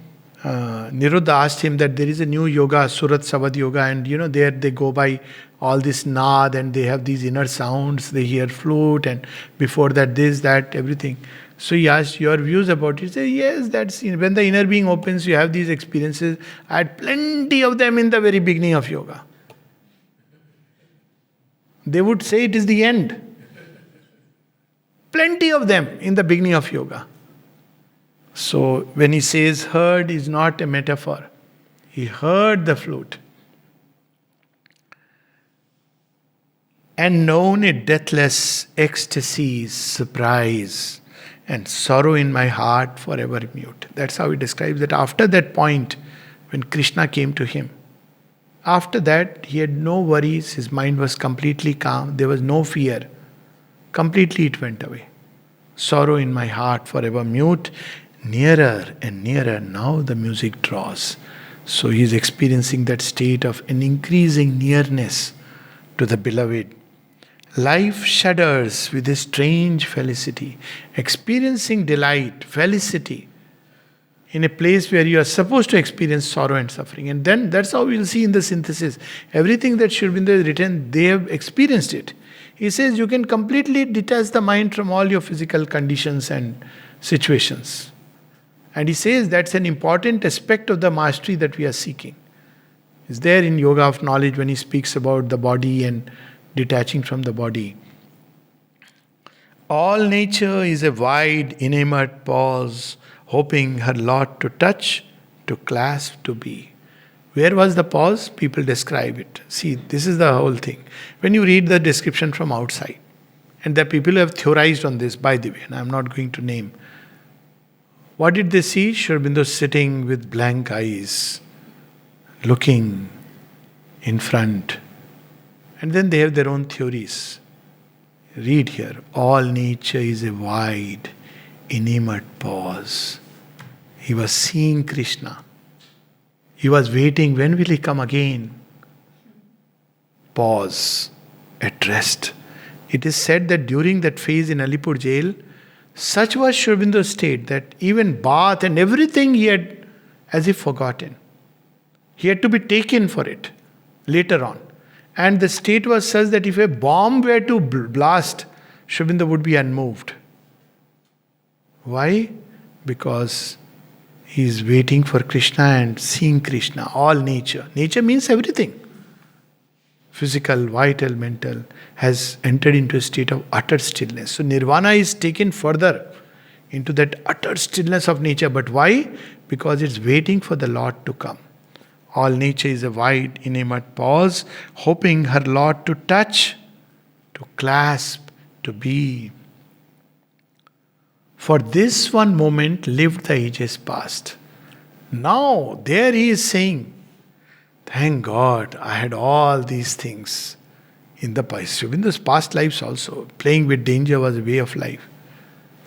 Niruddha asked him that there is a new yoga, Surat Savad Yoga, and there they go by all this nad and they have these inner sounds, they hear flute, and before that this, that, everything. So he asked your views about it. He said, yes, that's when the inner being opens, you have these experiences. I had plenty of them in the very beginning of yoga. They would say it is the end. Plenty of them in the beginning of yoga. So when he says heard is not a metaphor. He heard the flute. And known a deathless ecstasy, surprise, and sorrow in my heart forever mute. That's how he describes it. After that point, when Krishna came to him, after that he had no worries, his mind was completely calm, there was no fear. Completely it went away. Sorrow in my heart forever mute. Nearer and nearer now the music draws. So he is experiencing that state of an increasing nearness to the beloved. Life shudders with a strange felicity, experiencing delight, felicity, in a place where you are supposed to experience sorrow and suffering. And then that's how we'll see in the synthesis. Everything that Sri Aurobindo has written, they have experienced it. He says you can completely detach the mind from all your physical conditions and situations. And he says that's an important aspect of the mastery that we are seeking. It's there in Yoga of Knowledge when he speaks about the body and detaching from the body. All nature is a wide, inanimate pause, hoping her lot to touch, to clasp, to be. Where was the pause? People describe it. See, this is the whole thing. When you read the description from outside, and the people have theorized on this, by the way, and I'm not going to name. What did they see? Sri Aurobindo sitting with blank eyes, looking in front. And then they have their own theories. Read here. All nature is a wide, inanimate pause. He was seeing Krishna. He was waiting, when will he come again? Pause, at rest. It is said that during that phase in Alipore jail, such was Sri Aurobindo's state that even bath and everything he had as if forgotten. He had to be taken for it later on. And the state was such that if a bomb were to blast, Sri Aurobindo would be unmoved. Why? Because he is waiting for Krishna and seeing Krishna, all nature. Nature means everything. Physical, vital, mental, has entered into a state of utter stillness. So nirvana is taken further into that utter stillness of nature. But why? Because it's waiting for the Lord to come. All nature is a wide, inanimate pause, hoping her Lord to touch, to clasp, to be. For this one moment lived the ages past. Now, there he is saying, thank God I had all these things in the past. In those past lives also, playing with danger was a way of life.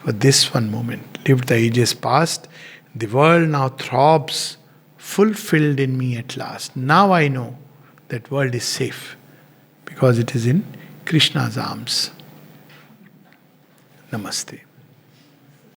For this one moment lived the ages past. The world now throbs, fulfilled in me at last. Now I know that world is safe because it is in Krishna's arms. Namaste.